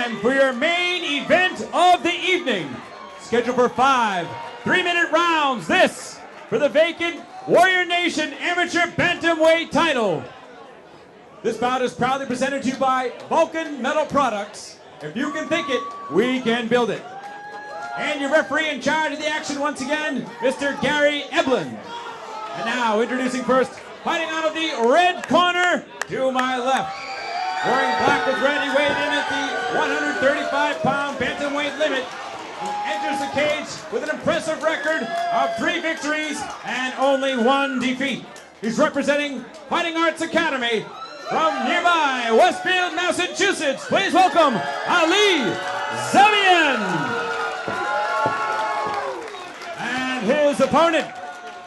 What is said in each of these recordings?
time for your main event of the evening. Scheduled for 5 3-minute rounds. This for the vacant Warrior Nation Amateur Bantamweight title. This bout is proudly presented to you by Vulcan Metal Products. If you can think it, we can build it. And your referee in charge of the action once again, Mr. Gary Eblin. And now introducing first, fighting out of the red corner to my left. Wearing black with red, he weighed in at the 135-pound bantamweight limit. He enters the cage with an impressive record of 3 victories and only 1 defeat. He's representing Fighting Arts Academy from nearby Westfield, Massachusetts. Please welcome Ali Zebian. And his opponent,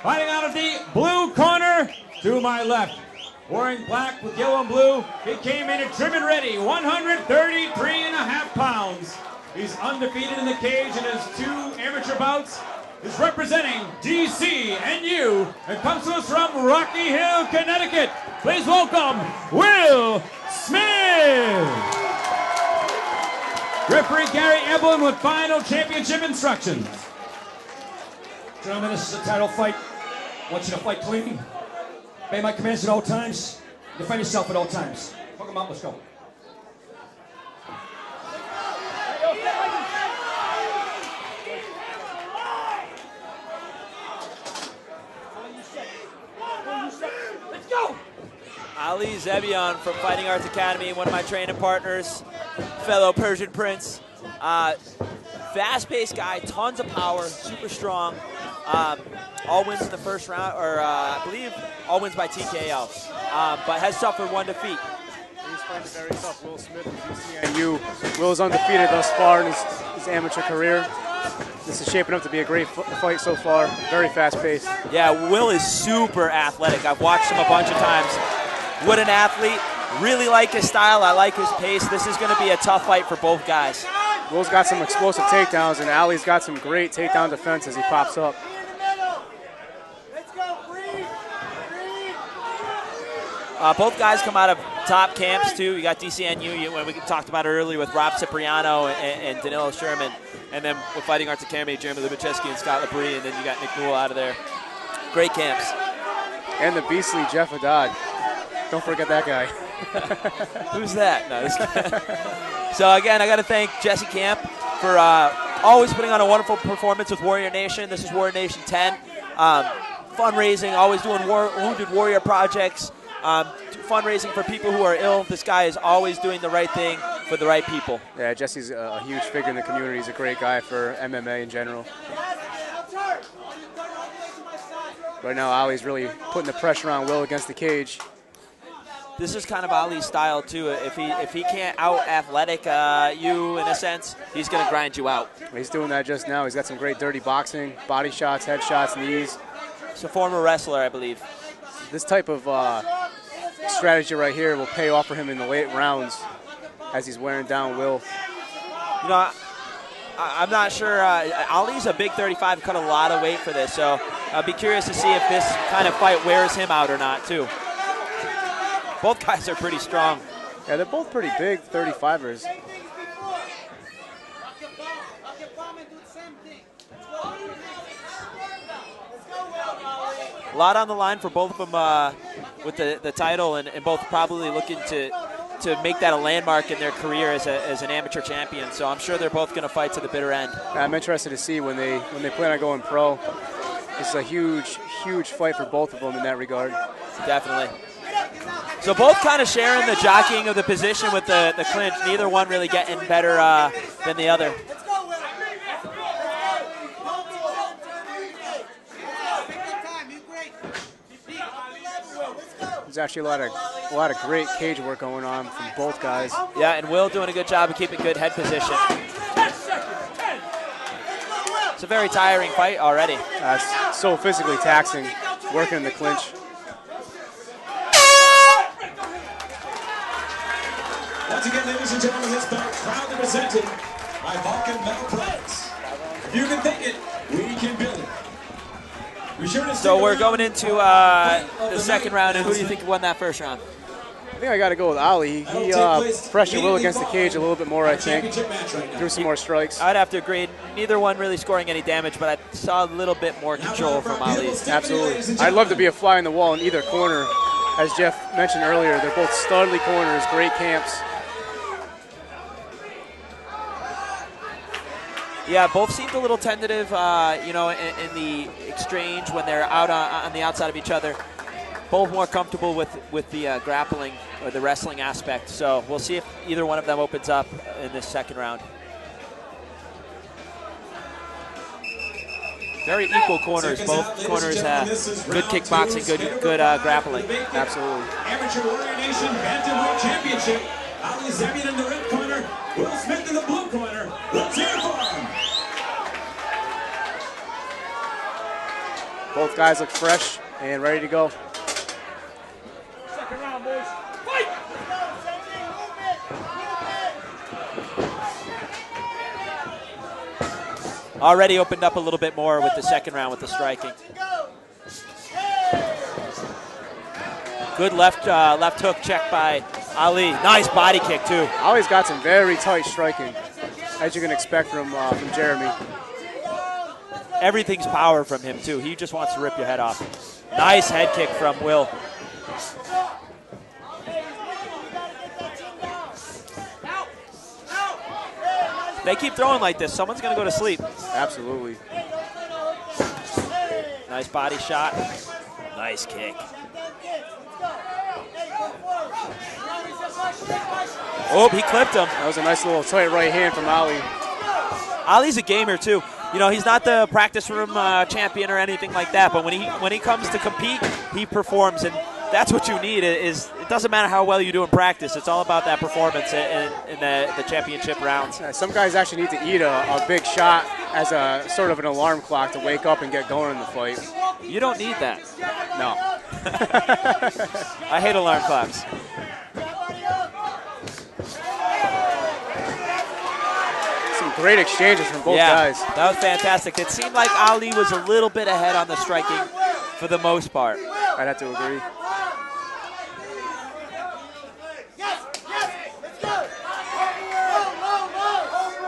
fighting out of the blue corner to my left. Wearing black with yellow and blue, he came in at trim and ready, 133.5 pounds. He's undefeated in the cage in his 2 amateur bouts. He's representing DCNU and comes to us from Rocky Hill, Connecticut. Please welcome Will Smith. Referee Gary Eblin with final championship instructions. Gentlemen, this is a title fight. I want you to fight clean. Obey my commands at all times. Defend yourself at all times. Fuck them out, let's go. Let's go! Ali Zebian from Fighting Arts Academy, one of my training partners, fellow Persian Prince. Fast-paced guy, tons of power, super strong. All wins in the first round, or I believe all wins by TKO, but has suffered 1 defeat. He's fighting very tough. Will Smith from DCNU. Will is undefeated thus far in his amateur career. This is shaping up to be a great fight so far. Very fast-paced. Yeah, Will is super athletic. I've watched him a bunch of times. What an athlete. Really like his style. I like his pace. This is going to be a tough fight for both guys. Will's got some explosive takedowns, and Ali's got some great takedown defense as he pops up. Both guys come out of top camps, too. You got DCNU, when we talked about it earlier with Rob Cipriano and Danilo Sherman. And then with Fighting Arts Academy, Jeremy Lubicheski and Scott Labrie, and then you got Nick Newell out of there. Great camps. And the beastly Jeff Haddad. Don't forget that guy. Who's that? No, this guy. So, again, I got to thank Jesse Camp for always putting on a wonderful performance with Warrior Nation. This is Warrior Nation 10. Fundraising, always doing Wounded Warrior projects. Fundraising for people who are ill. This guy is always doing the right thing for the right people. Yeah, Jesse's a huge figure in the community. He's a great guy for MMA in general. Right now, Ali's really putting the pressure on Will against the cage. This is kind of Ali's style, too. If he can't out-athletic you, in a sense, he's going to grind you out. He's doing that just now. He's got some great dirty boxing, body shots, head shots, knees. He's a former wrestler, I believe. This type of strategy right here will pay off for him in the late rounds as he's wearing down Will. You know, I'm not sure. Ali's a big 35, cut a lot of weight for this, so I'll be curious to see if this kind of fight wears him out or not, too. Both guys are pretty strong. Yeah, they're both pretty big 35ers. A lot on the line for both of them with the title, and both probably looking to make that a landmark in their career as an amateur champion. So I'm sure they're both going to fight to the bitter end. I'm interested to see when they plan on going pro. This is a huge fight for both of them in that regard. Definitely. So both kind of sharing the jockeying of the position with the clinch. Neither one really getting better than the other. There's actually a lot of great cage work going on from both guys. Yeah, and Will doing a good job of keeping good head position. It's a very tiring fight already. It's so physically taxing, working in the clinch. Once again, ladies and gentlemen, this bout proudly presented by Vulcan Metal Products. If you can think it, we can build it. So we're going into the second round, and who do you think won that first round? I think I got to go with Ali. He pressured Will against the cage a little bit more, I think. Threw some more strikes. I'd have to agree. Neither one really scoring any damage, but I saw a little bit more control from Ali. Absolutely. I'd love to be a fly in the wall in either corner. As Jeff mentioned earlier, they're both studly corners, great camps. Yeah, both seemed a little tentative, you know, in the exchange when they're out on the outside of each other. Both more comfortable with the grappling or the wrestling aspect. So we'll see if either one of them opens up in this second round. Very equal corners. Both corners have good kickboxing, good grappling. Absolutely. Amateur Warrior Nation Bantamweight Championship. Ali Zebian in the red corner, Will Smith in the blue corner. Let's hear it for him. Both guys look fresh and ready to go. Second round, boys. Fight! Already opened up a little bit more with the second round with the striking. Good left hook check by Ali. Nice body kick too. Ali's got some very tight striking, as you can expect from Jeremy. Everything's power from him too. He just wants to rip your head off. Nice head kick from Will. They keep throwing like this, someone's going to go to sleep. Absolutely. Nice body shot. Nice kick. Oh, he clipped him. That was a nice little tight right hand from Ali. Ali's a gamer too. You know, he's not the practice room champion or anything like that, but when he comes to compete, he performs, and that's what you need. It doesn't matter how well you do in practice. It's all about that performance in the championship rounds. Yeah, some guys actually need to eat a big shot as a sort of an alarm clock to wake up and get going in the fight. You don't need that. No. I hate alarm clocks. Some great exchanges from both guys. That was fantastic. It seemed like Ali was a little bit ahead on the striking for the most part. I'd have to agree.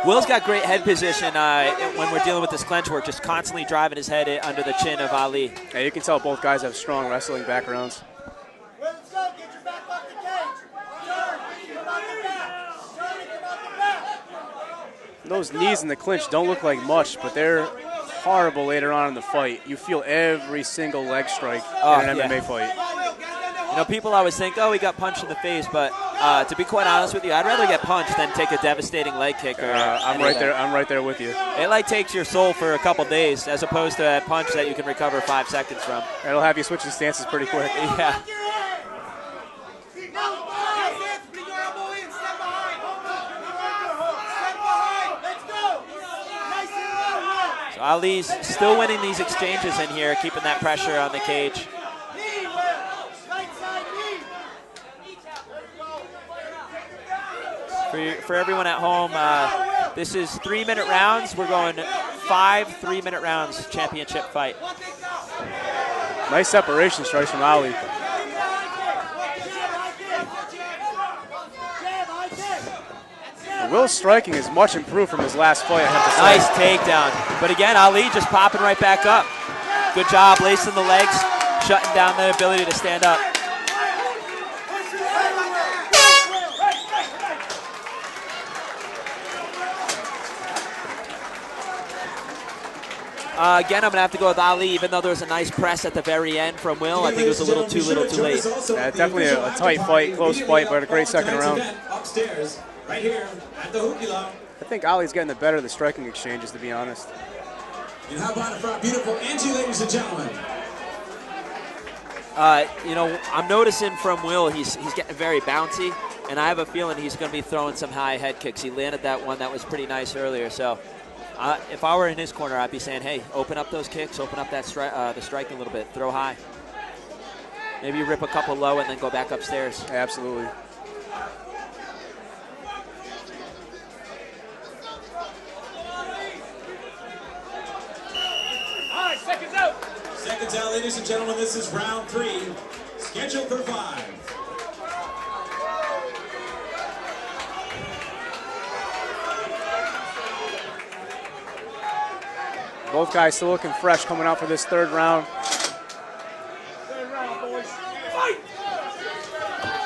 Will's got great head position when we're dealing with this clinch work, just constantly driving his head under the chin of Ali. Yeah, you can tell both guys have strong wrestling backgrounds. Those knees in the clinch don't look like much, but they're horrible later on in the fight. You feel every single leg strike in an MMA fight. You know, people always think, oh, he got punched in the face, but to be quite honest with you, I'd rather get punched than take a devastating leg kick. I'm right there with you. It like takes your soul for a couple days, as opposed to a punch that you can recover 5 seconds from. It'll have you switching stances pretty quick. Yeah. So Ali's still winning these exchanges in here, keeping that pressure on the cage. For everyone at home, this is 3-minute rounds. We're going 5 3-minute rounds championship fight. Nice separation strikes from Ali. Will's striking is much improved from his last fight, I have to say. Nice takedown. But again, Ali just popping right back up. Good job lacing the legs, shutting down the ability to stand up. Again, I'm going to have to go with Ali, even though there was a nice press at the very end from Will. I think it was a little too late. Yeah, definitely a tight fight, close fight, but a great second round. Upstairs, right here at the Hookila. I think Ali's getting the better of the striking exchanges, to be honest. And how about it for our beautiful Angie, ladies and gentlemen? You know, I'm noticing from Will, he's getting very bouncy, and I have a feeling he's going to be throwing some high head kicks. He landed that one that was pretty nice earlier, so if I were in his corner, I'd be saying, hey, open up those kicks, open up that the striking a little bit, throw high. Maybe you rip a couple low and then go back upstairs. Absolutely. All right, seconds out. Seconds out, ladies and gentlemen. This is round 3, scheduled for 5. Both guys still looking fresh coming out for this third round.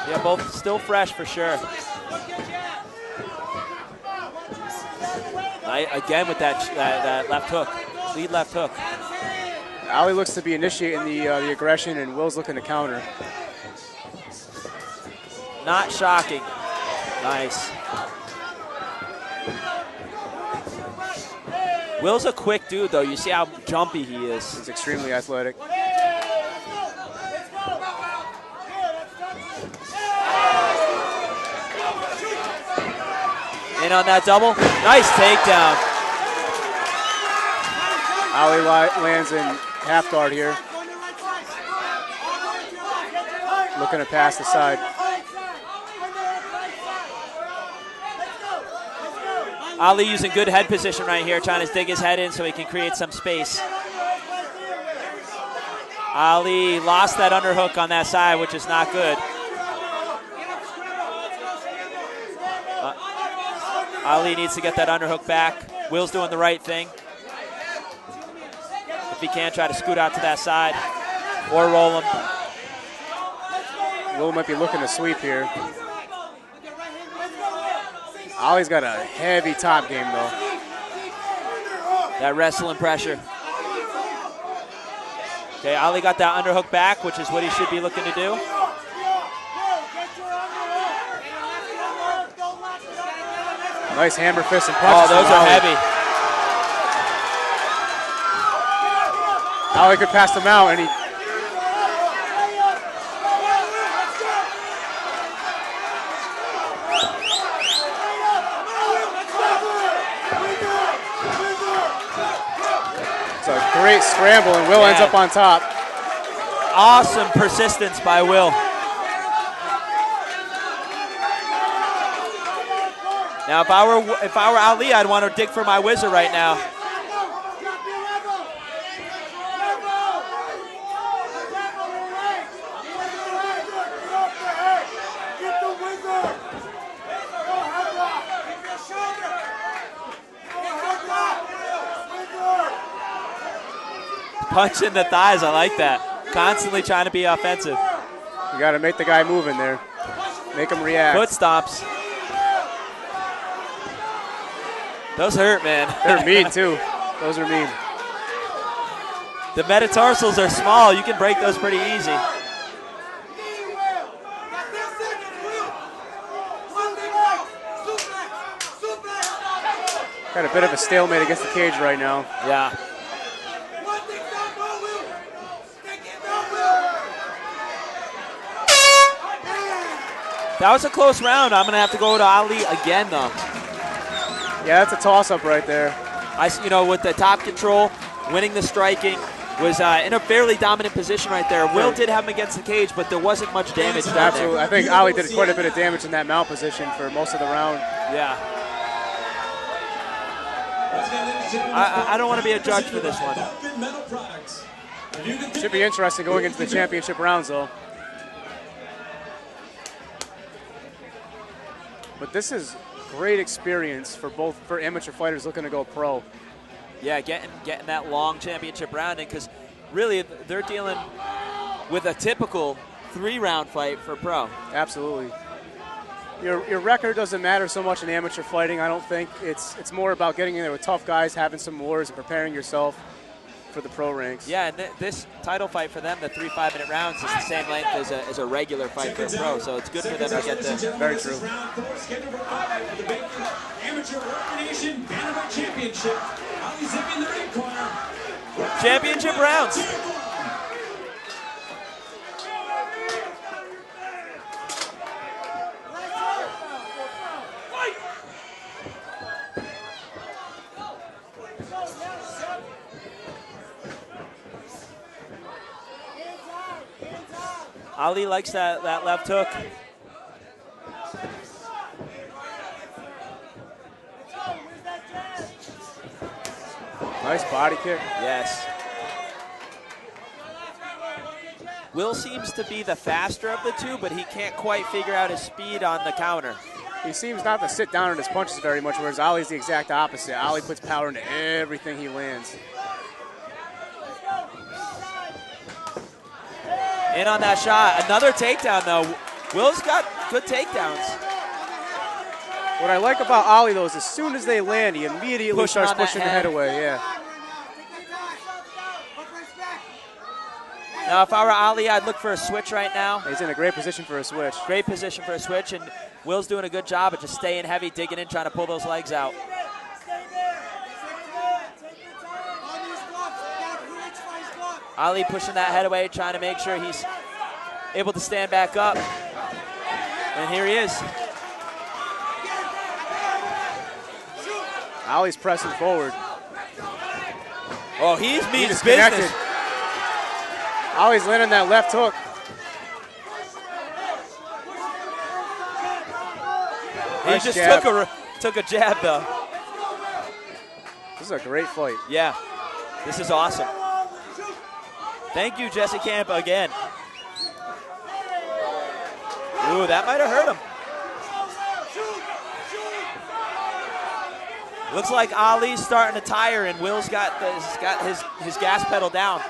Yeah, both still fresh for sure. Again with that left hook, lead left hook. Ali looks to be initiating the aggression, and Will's looking to counter. Not shocking. Nice. Will's a quick dude, though. You see how jumpy he is. He's extremely athletic. In on that double. Nice takedown. Ali lands in half guard here. Looking to pass the side. Ali using good head position right here, trying to dig his head in so he can create some space. Ali lost that underhook on that side, which is not good. Ali needs to get that underhook back. Will's doing the right thing. If he can, try to scoot out to that side or roll him. Will might be looking to sweep here. Ali's got a heavy top game, though. That wrestling pressure. Okay, Ali got that underhook back, which is what he should be looking to do. Nice hammer fist and punches. Oh, those are heavy. Ali could pass them out, and he. It's a great scramble, and Will ends up on top. Awesome persistence by Will. Now, if I were Ali, I'd want to dig for my whizzer right now. Punch in the thighs, I like that. Constantly trying to be offensive. You got to make the guy move in there. Make him react. Foot stomps. Those hurt, man. They're mean, too. Those are mean. The metatarsals are small. You can break those pretty easy. Got a bit of a stalemate against the cage right now. Yeah. That was a close round. I'm going to have to go to Ali again, though. Yeah, that's a toss-up right there. With the top control, winning the striking, was in a fairly dominant position right there. Will did have him against the cage, but there wasn't much damage done Absolutely. there. I think Ali did quite a bit of damage in that mount position for most of the round. Yeah. I don't want to be a judge for this one. Should be interesting going into the championship rounds, though. But this is great experience for amateur fighters looking to go pro. Yeah, getting that long championship round in, because really they're dealing with a typical 3-round fight for pro. Absolutely. Your record doesn't matter so much in amateur fighting, I don't think. It's more about getting in there with tough guys, having some wars, and preparing yourself for the pro ranks. Yeah, and this title fight for them, the 3 5-minute rounds, is the same length as a regular fight for a pro, so it's good for them to get the... Very true. Amateur Nation Bantamweight Championship. Ali Zebian in the ring corner. Championship rounds. Ali likes that left hook. Nice body kick. Yes. Will seems to be the faster of the two, but he can't quite figure out his speed on the counter. He seems not to sit down on his punches very much, whereas Ali's the exact opposite. Ali puts power into everything he lands. In on that shot. Another takedown, though. Will's got good takedowns. What I like about Ali, though, is as soon as they land, he immediately starts pushing the head away. Yeah. Now, if I were Ali, I'd look for a switch right now. He's in a great position for a switch. Great position for a switch, and Will's doing a good job of just staying heavy, digging in, trying to pull those legs out. Ali pushing that head away, trying to make sure he's able to stand back up. And here he is. Ali's pressing forward. Oh, he's mean He's business. Ali's landing that left hook. He Nice just jab. took a jab, though. This is a great fight. Yeah, this is awesome. Thank you, Jesse Camp, again. Ooh, that might have hurt him. Looks like Ali's starting to tire, and Will's got his gas pedal down.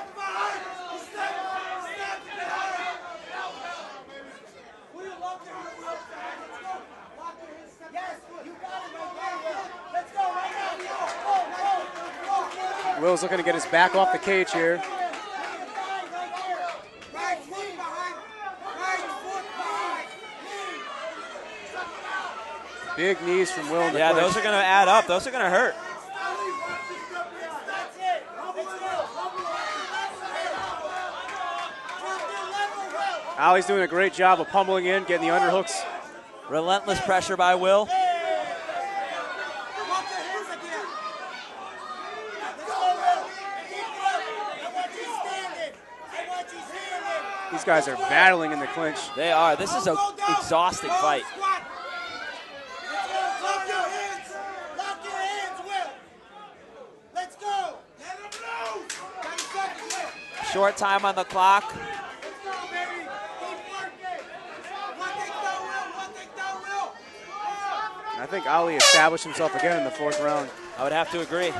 Will's looking to get his back off the cage here. Big knees from Will in the clinch. Those are going to add up. Those are going to hurt. Ali's doing a great job of pummeling in, getting the underhooks. Relentless pressure by Will. These guys are battling in the clinch. They are. This is an exhausting fight. Short time on the clock. I think Ali established himself again in the fourth round. I would have to agree.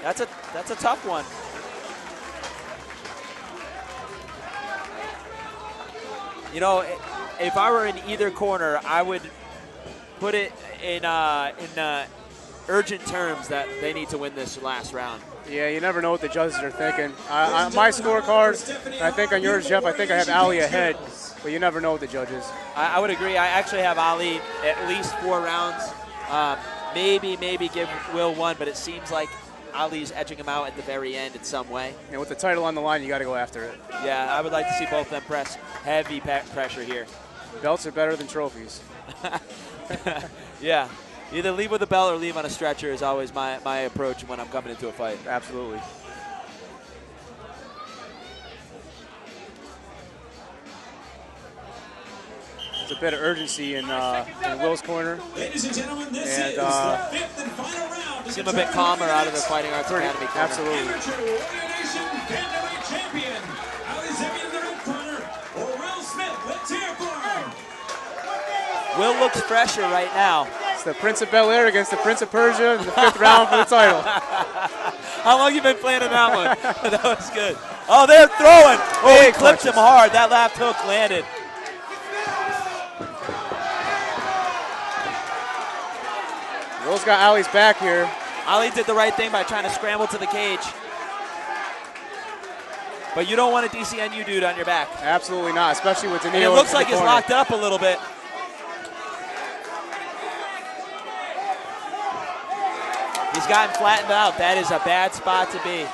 That's a tough one. You know, if I were in either corner, I would put it in urgent terms that they need to win this last round. Yeah, you never know what the judges are thinking. My scorecard, I think on yours, Jeff, I think I have Ali ahead, but you never know with the judges. I would agree. I actually have Ali at least 4 rounds. Maybe give Will 1, but it seems like Ali's edging him out at the very end in some way. And with the title on the line, you got to go after it. Yeah, I would like to see both of them press heavy pressure here. Belts are better than trophies. Yeah. Either leave with a belt or leave on a stretcher is always my approach when I'm coming into a fight. Absolutely. There's a bit of urgency in Will's corner. Ladies and gentlemen, this is the 5th and final round. Seem a bit calmer out of the Fighting Arts Academy corner. Absolutely. Amateur Warrior Nation Bantamweight champion, Zebian in the red corner, or Will Smith. Let's hear for him. Will looks fresher right now. It's the Prince of Bel Air against the Prince of Persia in the 5th round for the title. How long you been planning that one? That was good. Oh, they're throwing. Oh, he clipped him hard. That left hook landed. Will's got Ali's back here. Ali did the right thing by trying to scramble to the cage. But you don't want a DCNU dude on your back. Absolutely not, especially with Danilo. And it looks like he's locked up a little bit. He's gotten flattened out. That is a bad spot to be.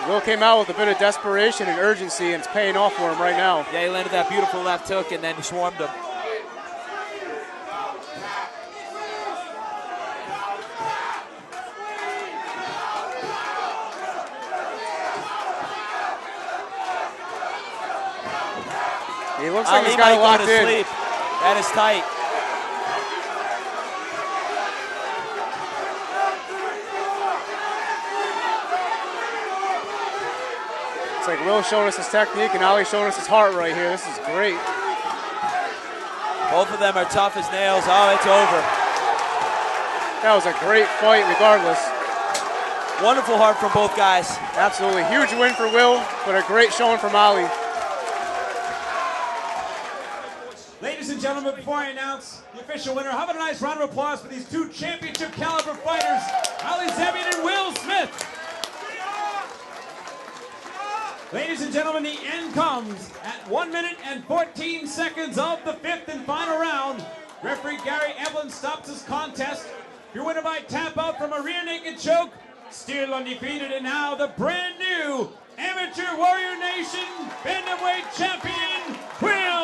Will came out with a bit of desperation and urgency, and it's paying off for him right now. Yeah, he landed that beautiful left hook and then swarmed him. He looks like he's got it locked in. Sleep. That is tight. It's like Will showing us his technique and Ali showing us his heart right here. This is great. Both of them are tough as nails. Oh, it's over. That was a great fight regardless. Wonderful heart from both guys. Absolutely. Huge win for Will, but a great showing from Ali. Ladies and gentlemen, before I announce the official winner, how about a nice round of applause for these two championship caliber fighters, Ali Zebian and Will Smith. Ladies and gentlemen, the end comes at 1 minute and 14 seconds of the fifth and final round. Referee Gary Evelyn stops this contest. Your winner by tap out from a rear naked choke, still undefeated, and now the brand new Amateur Warrior Nation Bantamweight Champion, Will